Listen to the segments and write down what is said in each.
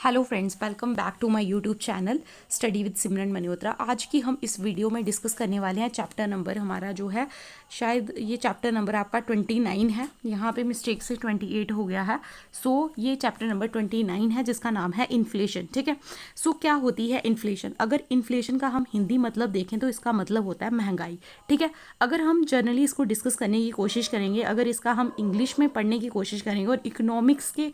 Hello friends, welcome back to my YouTube channel study with Simran Malhotra. आज की हम इस वीडियो में डिस्कस करने वाले हैं चैप्टर नंबर हमारा जो है, शायद ये चैप्टर नंबर आपका 29 है। यहाँ पे मिस्टेक से 28 हो गया है। सो ये चैप्टर नंबर 29 है जिसका नाम है इन्फ्लेशन। ठीक है। सो क्या होती है इन्फ्लेशन? अगर इन्फ्लेशन का हम हिंदी मतलब देखें तो इसका मतलब होता है महंगाई। ठीक है। अगर हम जनरली इसको डिस्कस करने की कोशिश करेंगे, अगर इसका हम इंग्लिश में पढ़ने की कोशिश करेंगे और इकोनॉमिक्स के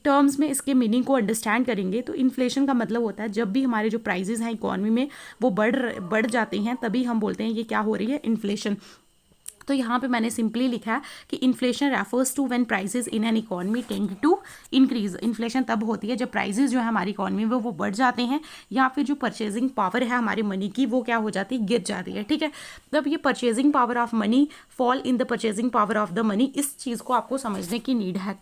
टर्म्स में इसके मीनिंग को अंडरस्टैंड करेंगे तो इन्फ्लेशन का मतलब होता है जब भी हमारे जो प्राइजेस हैं इकोनॉमी में वो बढ़ जाते हैं, तभी हम बोलते हैं ये क्या हो रही है, इन्फ्लेशन। तो यहाँ पे मैंने सिंपली लिखा है कि inflation refers to when prices in an economy tend to increase. Inflation तब होती है जब प्राइसेस जो है हमारी इकोनॉमी में वो बढ़ जाते हैं, या फिर जो परचेजिंग पावर है हमारे मनी की वो क्या हो जाती है, गिर जाती है। ठीक है। तब ये purchasing power of money, fall in the purchasing power of the money, इस चीज़ को आपको समझने की नीड है।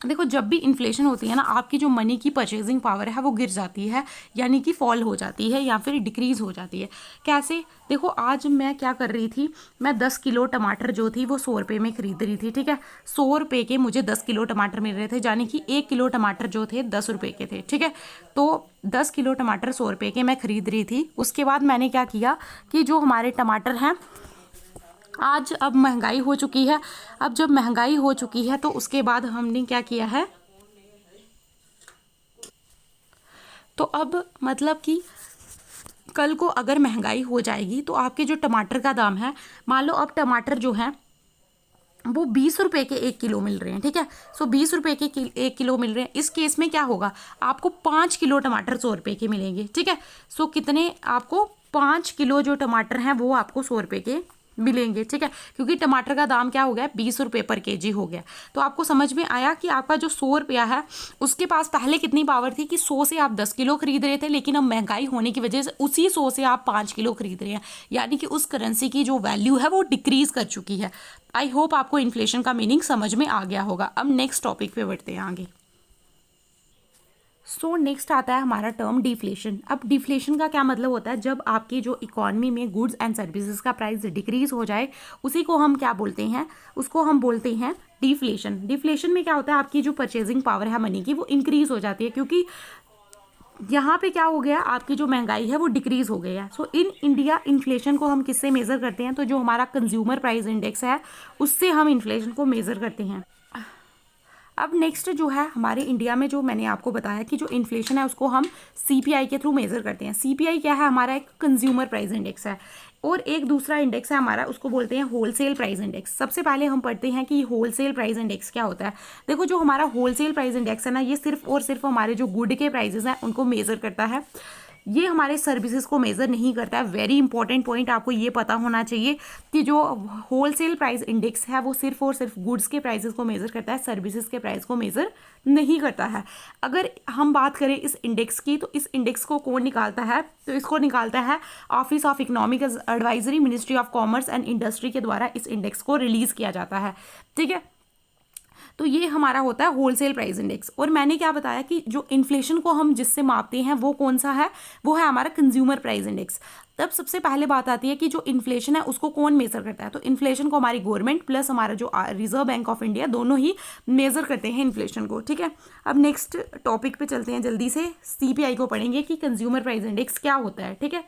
देखो जब भी इन्फ्लेशन होती है ना, आपकी जो मनी की परचेजिंग पावर है वो गिर जाती है, यानी कि फॉल हो जाती है या फिर डिक्रीज हो जाती है। कैसे? देखो आज मैं क्या कर रही थी, मैं 10 किलो टमाटर जो थी वो 100 रुपये में खरीद रही थी। ठीक है। 100 रुपये के मुझे 10 किलो टमाटर मिल रहे थे, यानी कि 1 किलो टमाटर जो थे 10 रुपये के थे। ठीक है। तो 10 किलो टमाटर 100 रुपये के मैं खरीद रही थी। उसके बाद मैंने क्या किया कि जो हमारे टमाटर हैं आज, अब महंगाई हो चुकी है। अब जब महंगाई हो चुकी है तो उसके बाद हमने क्या किया है, तो अब मतलब कि कल को अगर महंगाई हो जाएगी तो आपके जो टमाटर का दाम है, मान लो अब टमाटर जो है वो 20 रुपये के 1 किलो मिल रहे हैं। ठीक है। सो 20 रुपये के 1 किलो मिल रहे हैं। इस केस में क्या होगा, आपको 5 किलो टमाटर 100 रुपये के मिलेंगे। ठीक है। सो कितने, आपको 5 किलो जो टमाटर हैं वो आपको 100 रुपये के मिलेंगे। ठीक है। क्योंकि टमाटर का दाम क्या हो गया, 20 रुपये पर केजी हो गया। तो आपको समझ में आया कि आपका जो 100 रुपया है उसके पास पहले कितनी पावर थी कि 100 से आप 10 किलो खरीद रहे थे, लेकिन अब महंगाई होने की वजह से उसी 100 से आप 5 किलो खरीद रहे हैं, यानी कि उस करेंसी की जो वैल्यू है वो डिक्रीज कर चुकी है। आई होप आपको इन्फ्लेशन का मीनिंग समझ में आ गया होगा। अब नेक्स्ट टॉपिक पे बढ़ते हैं आगे। सो नेक्स्ट आता है हमारा टर्म डिफ्लेशन। अब डिफ्लेशन का क्या मतलब होता है, जब आपकी जो इकोनॉमी में गुड्स एंड सर्विसेज का प्राइस डिक्रीज हो जाए, उसी को हम क्या बोलते हैं, उसको हम बोलते हैं डिफ्लेशन। डिफ्लेशन में क्या होता है, आपकी जो परचेजिंग पावर है मनी की वो इंक्रीज हो जाती है, क्योंकि यहाँ पे क्या हो गया, आपकी जो महंगाई है वो डिक्रीज हो गई है। सो इन इंडिया इन्फ्लेशन को हम किससे मेज़र करते हैं, तो जो हमारा कंज्यूमर प्राइस इंडेक्स है उससे हम इन्फ्लेशन को मेज़र करते हैं। अब नेक्स्ट जो है हमारे इंडिया में, जो मैंने आपको बताया कि जो इन्फ्लेशन है उसको हम सीपीआई के थ्रू मेज़र करते हैं। सीपीआई क्या है, हमारा एक कंज्यूमर प्राइस इंडेक्स है, और एक दूसरा इंडेक्स है हमारा, उसको बोलते हैं होलसेल प्राइस इंडेक्स। सबसे पहले हम पढ़ते हैं कि होलसेल प्राइस इंडेक्स क्या होता है। देखो जो हमारा होलसेल प्राइस इंडेक्स है ना, ये सिर्फ और सिर्फ हमारे जो गुड के प्राइजेस हैं उनको मेज़र करता है, ये हमारे सर्विसेज को मेज़र नहीं करता है। वेरी इंपॉर्टेंट पॉइंट आपको ये पता होना चाहिए कि जो होलसेल प्राइस इंडेक्स है वो सिर्फ और सिर्फ गुड्स के प्राइसेस को मेज़र करता है, सर्विसेज के प्राइस को मेज़र नहीं करता है। अगर हम बात करें इस इंडेक्स की, तो इस इंडेक्स को कौन निकालता है, तो इसको निकालता है office of economic advisory, ministry of commerce and industry के द्वारा इस इंडेक्स को रिलीज़ किया जाता है। ठीक है। तो ये हमारा होता है होलसेल प्राइस इंडेक्स। और मैंने क्या बताया कि जो इन्फ्लेशन को हम जिससे मापते हैं वो कौन सा है, वो है हमारा कंज्यूमर प्राइस इंडेक्स। तब सबसे पहले बात आती है कि जो इन्फ्लेशन है उसको कौन मेजर करता है, तो इन्फ्लेशन को हमारी गवर्नमेंट प्लस हमारा जो रिजर्व बैंक ऑफ इंडिया दोनों ही मेजर करते हैं इन्फ्लेशन को। ठीक है। अब नेक्स्ट टॉपिक पे चलते हैं, जल्दी से सीपीआई को पढ़ेंगे कि कंज्यूमर प्राइस इंडेक्स क्या होता है। ठीक है।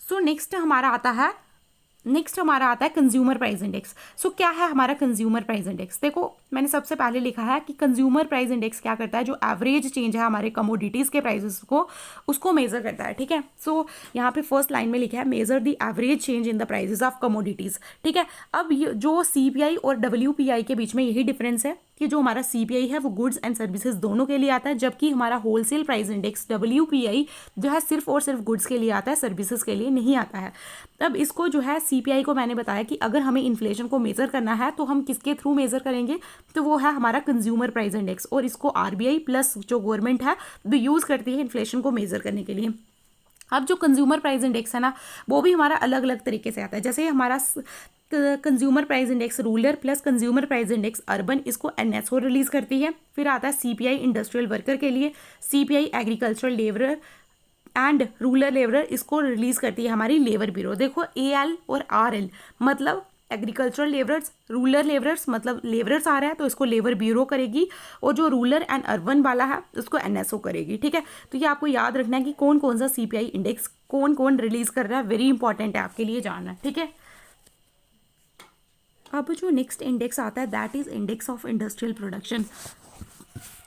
सो नेक्स्ट हमारा आता है कंज्यूमर प्राइस इंडेक्स। सो क्या है हमारा कंज्यूमर प्राइस इंडेक्स? देखो मैंने सबसे पहले लिखा है कि कंज्यूमर प्राइस इंडेक्स क्या करता है, जो एवरेज चेंज है हमारे कमोडिटीज़ के प्राइसेस को, उसको मेजर करता है। ठीक है। सो यहाँ पे फर्स्ट लाइन में लिखा है measure the average change in the prices of commodities. ठीक है। अब ये जो सीपीआई और डब्ल्यूपीआई के बीच में यही डिफरेंस है कि जो हमारा सीपीआई है वो गुड्स एंड सर्विसेज दोनों के लिए आता है, जबकि हमारा होलसेल प्राइस इंडेक्स डब्ल्यूपीआई जो है सिर्फ और सिर्फ गुड्स के लिए आता है, सर्विसेज के लिए नहीं आता है। अब इसको जो है सीपीआई को मैंने बताया कि अगर हमें इन्फ्लेशन को मेजर करना है तो हम किसके थ्रू मेजर करेंगे, तो वो है हमारा कंज्यूमर प्राइस इंडेक्स, और इसको आरबीआई प्लस जो गवर्नमेंट है वो यूज़ करती है इन्फ्लेशन को मेजर करने के लिए। अब जो कंज्यूमर प्राइस इंडेक्स है ना, वो भी हमारा अलग अलग तरीके से आता है। जैसे हमारा consumer price index rural plus consumer price index urban, इसको एनएसओ रिलीज करती है। फिर आता है सीपीआई इंडस्ट्रियल वर्कर के लिए, CPI agricultural labourer and rural labourer, इसको रिलीज करती है हमारी लेबर ब्यूरो। देखो एएल और आरएल मतलब एग्रीकल्चरल लेबरर्स, रूरल लेबरर्स मतलब लेबरर्स आ रहा है तो इसको लेबर ब्यूरो करेगी, और जो रूरल एंड अर्बन वाला है उसको एनएसओ करेगी। ठीक है, तो ये आपको याद रखना है कि कौन कौन सा सीपीआई इंडेक्स कौन कौन रिलीज कर रहा है, वेरी इंपॉर्टेंट है आपके लिए जानना। ठीक है, अब जो नेक्स्ट इंडेक्स आता है that is index of industrial production.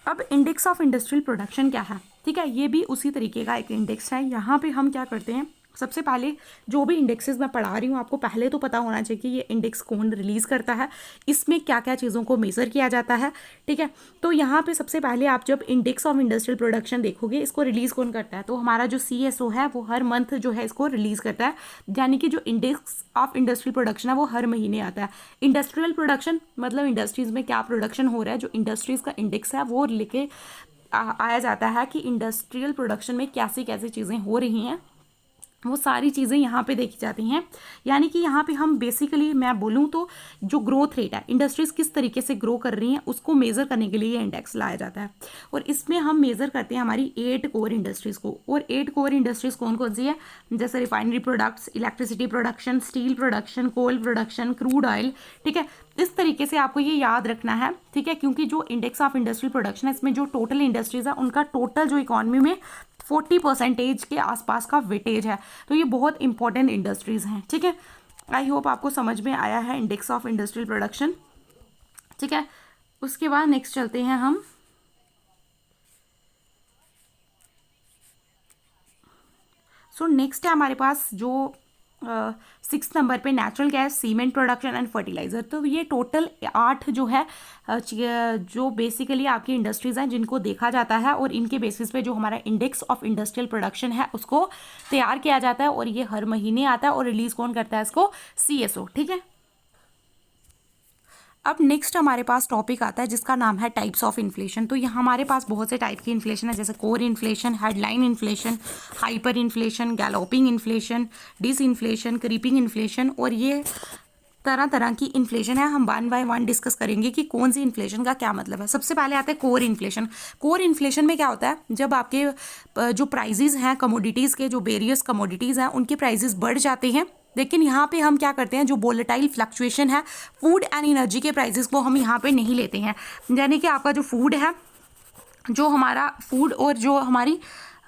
अब इंडेक्स ऑफ इंडस्ट्रियल प्रोडक्शन क्या है? ठीक है, ये भी उसी तरीके का एक इंडेक्स है। यहाँ पे हम क्या करते हैं, सबसे पहले जो भी इंडेक्सेस मैं पढ़ा रही हूँ आपको पहले तो पता होना चाहिए कि ये इंडेक्स कौन रिलीज़ करता है, इसमें क्या क्या चीज़ों को मेज़र किया जाता है। ठीक है, तो यहाँ पे सबसे पहले आप जब इंडेक्स ऑफ इंडस्ट्रियल प्रोडक्शन देखोगे, इसको रिलीज़ कौन करता है, तो हमारा जो CSO है वो हर मंथ जो है इसको रिलीज़ करता है, यानी कि जो इंडेक्स ऑफ इंडस्ट्रियल प्रोडक्शन है वो हर महीने आता है। इंडस्ट्रियल प्रोडक्शन मतलब इंडस्ट्रीज़ में क्या प्रोडक्शन हो रहा है, जो इंडस्ट्रीज़ का इंडेक्स है वो लेके आया जाता है कि इंडस्ट्रियल प्रोडक्शन में कैसी कैसी चीज़ें हो रही हैं, वो सारी चीज़ें यहाँ पे देखी जाती हैं। यानी कि यहाँ पे हम बेसिकली मैं बोलूँ तो जो ग्रोथ रेट है, इंडस्ट्रीज़ किस तरीके से ग्रो कर रही हैं उसको मेज़र करने के लिए ये इंडेक्स लाया जाता है। और इसमें हम मेज़र करते हैं हमारी 8 कोर इंडस्ट्रीज़ को। और 8 कोर इंडस्ट्रीज़ कौन कौन सी है, जैसे refinery products, electricity production, steel production, coal production, crude oil. ठीक है, इस तरीके से आपको ये याद रखना है। ठीक है, क्योंकि जो इंडेक्स ऑफ इंडस्ट्रियल प्रोडक्शन है इसमें जो टोटल इंडस्ट्रीज़ है उनका टोटल जो इकॉनमी में 40% के आसपास का वेटेज है, तो ये बहुत इंपॉर्टेंट इंडस्ट्रीज़ हैं। ठीक है, आई होप आपको समझ में आया है इंडेक्स ऑफ इंडस्ट्रियल प्रोडक्शन। ठीक है, उसके बाद नेक्स्ट चलते हैं हम नेक्स्ट है हमारे पास जो 6 नंबर पे natural gas, cement production and fertiliser. तो ये टोटल 8 जो है जो बेसिकली आपकी इंडस्ट्रीज़ हैं जिनको देखा जाता है, और इनके बेसिस पे जो हमारा इंडेक्स ऑफ इंडस्ट्रियल प्रोडक्शन है उसको तैयार किया जाता है, और ये हर महीने आता है, और रिलीज़ कौन करता है इसको, CSO। ठीक है, अब नेक्स्ट हमारे पास टॉपिक आता है जिसका नाम है टाइप्स ऑफ इन्फ्लेशन। तो यहाँ हमारे पास बहुत से टाइप की इन्फ्लेशन है, जैसे core inflation, headline inflation, hyper inflation, galloping inflation, disinflation, creeping inflation, और ये तरह तरह की इन्फ्लेशन है। हम 1 बाय 1 डिस्कस करेंगे कि कौन सी इन्फ्लेशन का क्या मतलब है। सबसे पहले आता है कोर इन्फ्लेशन। कोर इन्फ्लेशन में क्या होता है, जब आपके जो प्राइजेज़ हैं कमोडिटीज़ के, जो वेरियस कमोडिटीज़ हैं उनके प्राइजेस बढ़ जाते हैं, लेकिन यहाँ पे हम क्या करते हैं, जो वोलेटाइल फ्लक्चुएशन है फूड एंड एनर्जी के प्राइजेस को हम यहाँ पे नहीं लेते हैं। यानी कि आपका जो फूड है, जो हमारा फूड और जो हमारी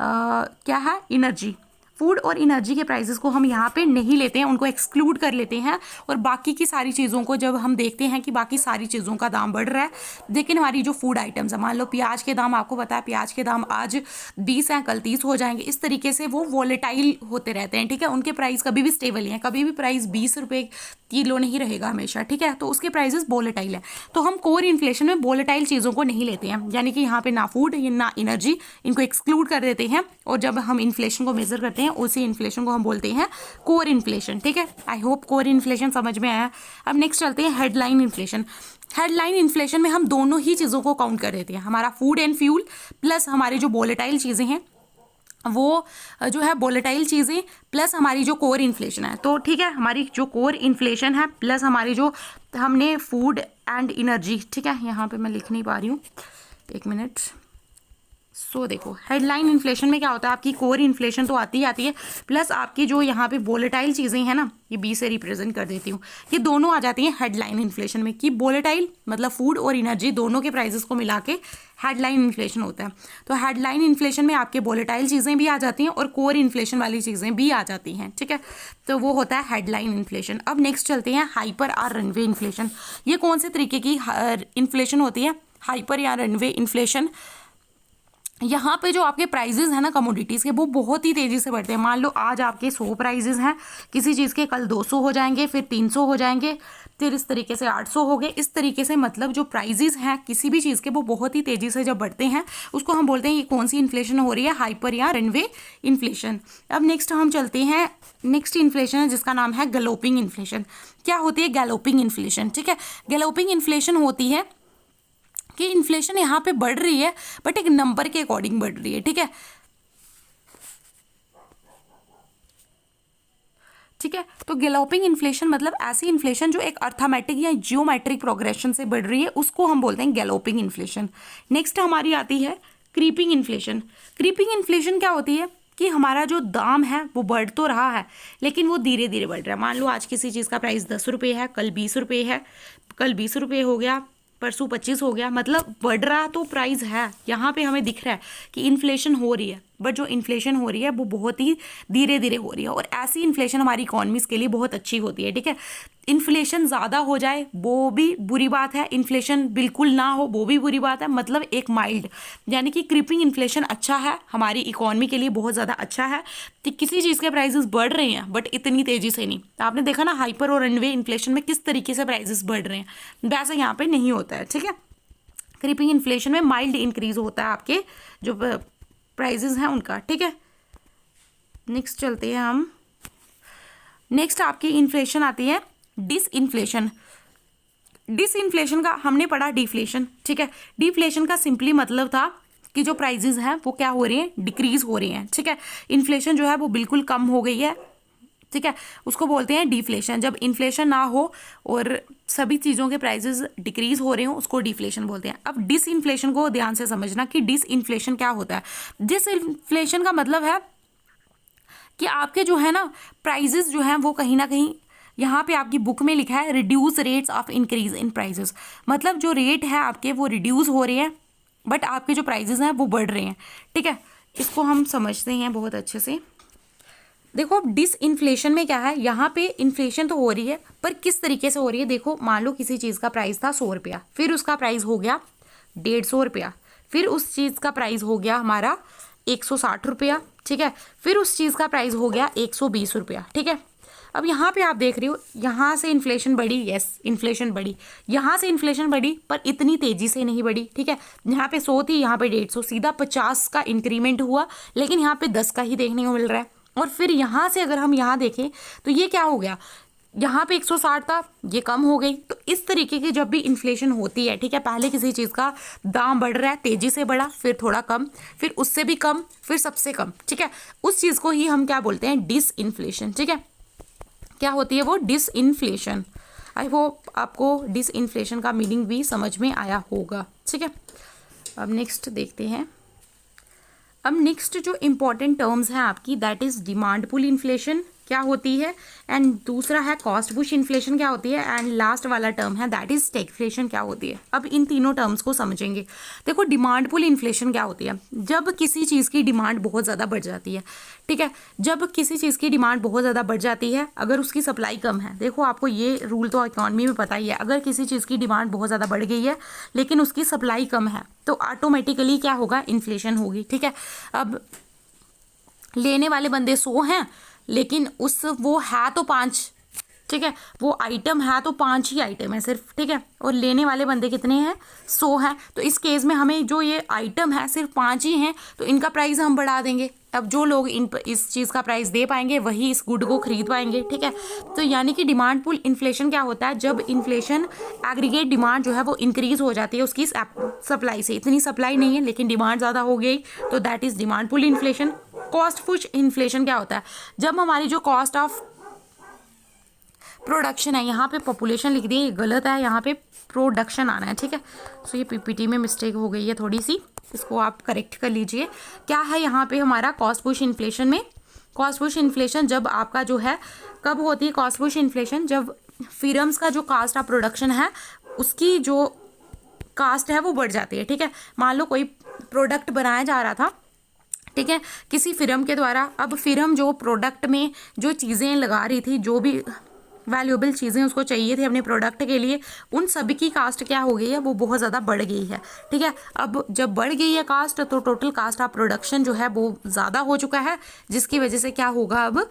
क्या है एनर्जी, फूड और एनर्जी के प्राइसेस को हम यहाँ पे नहीं लेते हैं, उनको एक्सक्लूड कर लेते हैं। और बाकी की सारी चीज़ों को जब हम देखते हैं कि बाकी सारी चीज़ों का दाम बढ़ रहा है, लेकिन हमारी जो फूड आइटम्स है, मान लो प्याज के दाम, आपको पता है प्याज के दाम आज 20 हैं, कल 30 हो जाएंगे, इस तरीके से वो वॉलेटाइल होते रहते हैं। ठीक है, उनके प्राइस कभी भी स्टेबल नहीं है, कभी भी प्राइस 20 रुपये किलो नहीं रहेगा हमेशा। ठीक है, तो उसके प्राइसेस वॉलेटाइल है। तो हम कोर इन्फ्लेशन में वॉलेटाइल चीज़ों को नहीं लेते हैं, यानी कि यहाँ पे ना फूड ना एनर्जी, इनको एक्सक्लूड कर देते हैं। और जब हम इन्फ्लेशन को मेजर करते हैं उसी इन्फ्लेशन को हम बोलते हैं कोर इन्फ्लेशन। ठीक है, आई होप कोर इन्फ्लेशन समझ में आया। अब नेक्स्ट चलते हैं हेडलाइन इन्फ्लेशन। हेडलाइन इन्फ्लेशन में हम दोनों ही चीज़ों को काउंट कर देते हैं, हमारा फूड एंड फ्यूल प्लस हमारी जो वॉलेटाइल चीज़ें हैं वो जो है वॉलेटाइल चीज़ें प्लस हमारी जो कोर इन्फ्लेशन है। तो ठीक है, हमारी जो कोर इन्फ्लेशन है प्लस हमारी जो हमने फूड एंड एनर्जी, ठीक है यहाँ पे मैं लिख नहीं पा रही हूँ, एक मिनट। देखो हेडलाइन इन्फ्लेशन में क्या होता है, आपकी कोर इन्फ्लेशन तो आती है प्लस आपकी जो यहाँ पे वोलेटाइल चीज़ें हैं ना, ये बी से रिप्रेजेंट कर देती हूँ, ये दोनों आ जाती हैं हेडलाइन इन्फ्लेशन में। कि वोलेटाइल मतलब फूड और एनर्जी दोनों के प्राइसेस को मिला के हेडलाइन इन्फ्लेशन होता है। तो हेडलाइन इन्फ्लेशन में आपके वोलेटाइल चीज़ें भी आ जाती हैं और कोर इन्फ्लेशन वाली चीज़ें भी आ जाती हैं। ठीक है, तो वो होता है हेडलाइन इन्फ्लेशन। अब नेक्स्ट चलते हैं हाइपर और रनवे इन्फ्लेशन। ये कौन से तरीके की इन्फ्लेशन होती है, हाइपर या रनवे इन्फ्लेशन? यहाँ पे जो आपके प्राइजेस हैं ना कमोडिटीज़ के, वो बहुत ही तेज़ी से बढ़ते हैं। मान लो आज आपके 100 प्राइजेस हैं किसी चीज़ के, कल 200 हो जाएंगे, फिर 300 हो जाएंगे, फिर इस तरीके से 800 हो गए। इस तरीके से मतलब जो प्राइजेस हैं किसी भी चीज़ के वो बहुत ही तेज़ी से जब बढ़ते हैं उसको हम बोलते हैं ये कौन सी इन्फ्लेशन हो रही है, हाइपर या रनवे इन्फ्लेशन। अब नेक्स्ट हम चलते हैं, नेक्स्ट इन्फ्लेशन है जिसका नाम है गैलोपिंग इन्फ्लेशन। क्या होती है गैलोपिंग इन्फ्लेशन? ठीक है, गैलोपिंग इन्फ्लेशन होती है कि इन्फ्लेशन यहाँ पे बढ़ रही है बट एक नंबर के अकॉर्डिंग बढ़ रही है। ठीक है, ठीक है, तो गैलोपिंग इन्फ्लेशन मतलब ऐसी इन्फ्लेशन जो एक अर्थमेटिक या जियोमेट्रिक प्रोग्रेशन से बढ़ रही है, उसको हम बोलते हैं गैलोपिंग इन्फ्लेशन। नेक्स्ट हमारी आती है क्रीपिंग इन्फ्लेशन। क्रीपिंग इन्फ्लेशन क्या होती है कि हमारा जो दाम है वो बढ़ तो रहा है लेकिन वो धीरे धीरे बढ़ रहा है। मान लो आज किसी चीज़ का प्राइस 10 रुपये है, कल 20 रुपये है, कल 20 रुपये हो गया, परसों 25 हो गया, मतलब बढ़ रहा तो प्राइस है। यहाँ पे हमें दिख रहा है कि इन्फ्लेशन हो रही है, बट जो इन्फ्लेशन हो रही है वो बहुत ही धीरे धीरे हो रही है, और ऐसी इन्फ्लेशन हमारी इकॉनमीज के लिए बहुत अच्छी होती है। ठीक है, इन्फ्लेशन ज़्यादा हो जाए वो भी बुरी बात है, इन्फ्लेशन बिल्कुल ना हो वो भी बुरी बात है, मतलब एक माइल्ड यानी कि क्रीपिंग इन्फ्लेशन अच्छा है, हमारी इकॉनमी के लिए बहुत ज़्यादा अच्छा है कि किसी चीज़ के प्राइसेस बढ़ रहे हैं बट इतनी तेज़ी से नहीं। तो आपने देखा ना हाइपर और रनवे इन्फ्लेशन में किस तरीके से प्राइसेस बढ़ रहे हैं, वैसे यहाँ पे नहीं होता है। ठीक है, क्रीपिंग इन्फ्लेशन में माइल्ड इंक्रीज होता है आपके जो प्राइजेस हैं उनका। ठीक है, नेक्स्ट चलते हैं हम। नेक्स्ट आपकी इन्फ्लेशन आती है डिसइन्फ्लेशन। डिसइन्फ्लेशन का हमने पढ़ा डिफ्लेशन। ठीक है, डिफ्लेशन का सिंपली मतलब था कि जो प्राइजेस हैं वो क्या हो रही हैं, डिक्रीज हो रही हैं। ठीक है, इन्फ्लेशन जो है वो बिल्कुल कम हो गई है। ठीक है, उसको बोलते हैं डिफ्लेशन। जब इन्फ्लेशन ना हो और सभी चीज़ों के प्राइसेस डिक्रीज हो रहे हो उसको डिफ्लेशन बोलते हैं। अब डिसइन्फ्लेशन को ध्यान से समझना कि डिसइन्फ्लेशन क्या होता है। डिसइन्फ्लेशन का मतलब है कि आपके जो है ना प्राइजेस जो हैं वो कहीं ना कहीं, यहाँ पे आपकी बुक में लिखा है reduce rates of increase in prices, मतलब जो रेट है आपके वो रिड्यूस हो रहे हैं बट आपके जो प्राइजेस हैं वो बढ़ रहे हैं। ठीक है, इसको हम समझते हैं बहुत अच्छे से। देखो अब डिसइन्फ्लेशन में क्या है, यहाँ पे इन्फ्लेशन तो हो रही है पर किस तरीके से हो रही है। देखो मान लो किसी चीज़ का प्राइस था 100 रुपया, फिर उसका प्राइस हो गया 150 रुपया, फिर उस चीज़ का प्राइस हो गया हमारा 160 रुपया। ठीक है, फिर उस चीज़ का प्राइस हो गया 120 रुपया। ठीक है, अब यहाँ पे आप देख रहे हो यहाँ से इन्फ्लेशन बढ़ी, यस इन्फ्लेशन बढ़ी, यहाँ से इन्फ्लेशन बढ़ी पर इतनी तेज़ी से नहीं बढ़ी। ठीक है, यहाँ पे 100 थी, यहाँ पे 150, सीधा 50 का इंक्रीमेंट हुआ, लेकिन यहाँ पे 10 का ही देखने को मिल रहा है। और फिर यहाँ से अगर हम यहाँ देखें तो ये क्या हो गया, यहाँ पे 160 था, ये कम हो गई। तो इस तरीके की जब भी इन्फ्लेशन होती है, ठीक है, पहले किसी चीज़ का दाम बढ़ रहा है, तेज़ी से बढ़ा, फिर थोड़ा कम, फिर उससे भी कम, फिर सबसे कम। ठीक है, उस चीज़ को ही हम क्या बोलते हैं, डिसइन्फ्लेशन। ठीक है, क्या होती है वो, डिसइन्फ्लेशन। आई होप आपको डिसइन्फ्लेशन का मीनिंग भी समझ में आया होगा। ठीक है, अब नेक्स्ट देखते हैं। अब नेक्स्ट जो इम्पॉर्टेंट टर्म्स हैं आपकी, that is demand pull inflation क्या होती है, एंड दूसरा है कॉस्ट पुश इन्फ्लेशन क्या होती है, एंड लास्ट वाला टर्म है दैट इज स्टैगफ्लेशन क्या होती है। अब इन तीनों टर्म्स को समझेंगे। देखो डिमांड पुल इन्फ्लेशन क्या होती है, जब किसी चीज़ की डिमांड बहुत ज़्यादा बढ़ जाती है। ठीक है, जब किसी चीज़ की डिमांड बहुत ज़्यादा बढ़ जाती है, अगर उसकी सप्लाई कम है, देखो आपको ये रूल तो इकॉनमी में पता ही है, अगर किसी चीज़ की डिमांड बहुत ज़्यादा बढ़ गई है लेकिन उसकी सप्लाई कम है तो ऑटोमेटिकली क्या होगा, इन्फ्लेशन होगी। ठीक है, अब लेने वाले बंदे 100 हैं लेकिन वो है तो 5, ठीक है, वो आइटम है तो 5 ही आइटम है सिर्फ। ठीक है, और लेने वाले बंदे कितने हैं, 100 हैं। तो इस केस में हमें जो ये आइटम है सिर्फ 5 ही हैं तो इनका प्राइस हम बढ़ा देंगे। अब जो लोग इस चीज़ का प्राइस दे पाएंगे वही इस गुड को खरीद पाएंगे। ठीक है, तो यानी कि डिमांड पुल इन्फ्लेशन क्या होता है, जब इन्फ्लेशन एग्रीगेट डिमांड जो है वो इंक्रीज हो जाती है उसकी सप्लाई से, इतनी सप्लाई नहीं है लेकिन डिमांड ज़्यादा हो गई तो that is demand pull inflation. Cost push inflation क्या होता है, जब हमारी जो कॉस्ट ऑफ प्रोडक्शन है, यहाँ पे पॉपुलेशन लिख दी है, गलत है, यहाँ पे प्रोडक्शन आना है। ठीक है, सो ये पीपीटी में मिस्टेक हो गई है थोड़ी सी, इसको आप करेक्ट कर लीजिए। क्या है यहाँ पे हमारा कॉस्ट पुश इन्फ्लेशन में, कॉस्ट पुश इन्फ्लेशन जब आपका जो है कब होती है कॉस्ट पुश इन्फ्लेशन, जब फिरम्स का जो कास्ट ऑफ प्रोडक्शन है उसकी जो कास्ट है वो बढ़ जाती है। ठीक है, मान लो कोई प्रोडक्ट बनाया जा रहा था, ठीक है, किसी फिरम के द्वारा, अब फिरम जो प्रोडक्ट में जो चीज़ें लगा रही थी, जो भी वैल्यूएबल चीज़ें उसको चाहिए थी अपने प्रोडक्ट के लिए, उन सभी की कास्ट क्या हो गई है, वो बहुत ज़्यादा बढ़ गई है। ठीक है, अब जब बढ़ गई है कास्ट तो टोटल कास्ट ऑफ प्रोडक्शन जो है वो ज़्यादा हो चुका है, जिसकी वजह से क्या होगा, अब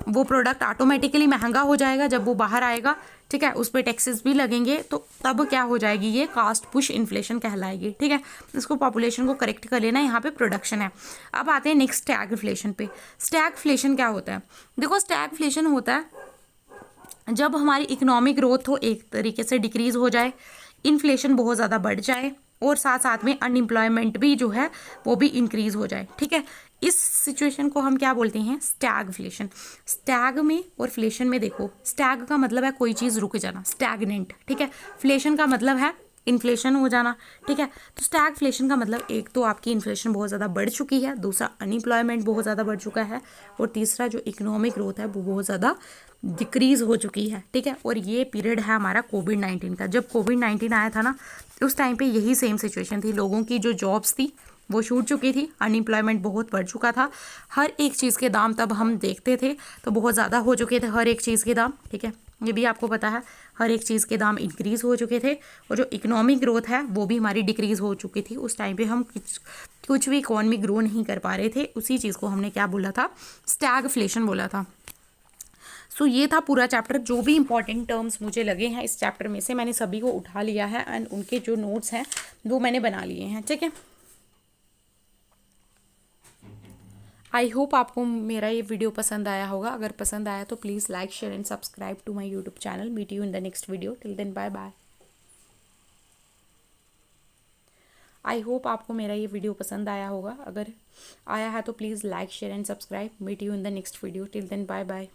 वो प्रोडक्ट ऑटोमेटिकली महंगा हो जाएगा जब वो बाहर आएगा। ठीक है, उस पर टैक्सेस भी लगेंगे तो तब क्या हो जाएगी, ये कास्ट पुश इन्फ्लेशन कहलाएगी। ठीक है, इसको पॉपुलेशन को करेक्ट कर लेना, यहाँ पे प्रोडक्शन है। अब आते हैं नेक्स्ट स्टैगफ्लेशन पे। स्टैगफ्लेशन क्या होता है, देखो स्टैगफ्लेशन होता है जब हमारी इकोनॉमिक ग्रोथ हो एक तरीके से डिक्रीज हो जाए, इन्फ्लेशन बहुत ज़्यादा बढ़ जाए और साथ साथ में अनएम्प्लॉयमेंट भी जो है वो भी इंक्रीज हो जाए। ठीक है, इस सिचुएशन को हम क्या बोलते हैं, स्टैगफ्लेशन। स्टैग में और फ्लेशन में देखो, स्टैग का मतलब है कोई चीज़ रुक जाना, स्टैगनेंट। ठीक है, फ्लेशन का मतलब है इन्फ्लेशन हो जाना, ठीक है। तो स्टैगफ्लेशन का मतलब एक तो आपकी इन्फ्लेशन बहुत ज़्यादा बढ़ चुकी है, दूसरा अनएम्प्लॉयमेंट बहुत ज़्यादा बढ़ चुका है, और तीसरा जो इकोनॉमिक ग्रोथ है वो बहुत ज़्यादा डिक्रीज़ हो चुकी है, ठीक है। और ये पीरियड है हमारा कोविड-19 का। जब कोविड-19 आया था ना, उस टाइम पे यही सेम सिचुएशन थी, लोगों की जो जॉब्स थी वो छूट चुकी थी, अनएम्प्लॉयमेंट बहुत बढ़ चुका था, हर एक चीज़ के दाम तब हम देखते थे तो बहुत ज़्यादा हो चुके थे, हर एक चीज़ के दाम, ठीक है, ये भी आपको पता है, हर एक चीज़ के दाम इंक्रीज़ हो चुके थे, और जो इकोनॉमिक ग्रोथ है वो भी हमारी डिक्रीज़ हो चुकी थी। उस टाइम पे हम कुछ भी इकोनॉमी ग्रो नहीं कर पा रहे थे, उसी चीज़ को हमने क्या बोला था, स्टैगफ्लेशन बोला था। सो ये था पूरा चैप्टर। जो भी इंपॉर्टेंट टर्म्स मुझे लगे हैं इस चैप्टर में से मैंने सभी को उठा लिया है, एंड उनके जो नोट्स हैं वो मैंने बना लिए हैं, ठीक है। आई होप आपको मेरा ये वीडियो पसंद आया होगा। अगर पसंद आया तो please like share and subscribe to my YouTube channel. Meet you in the next video, till then bye bye. I hope आपको मेरा ये वीडियो पसंद आया होगा। अगर आया है तो please like share and subscribe. Meet you in the next video, till then bye bye.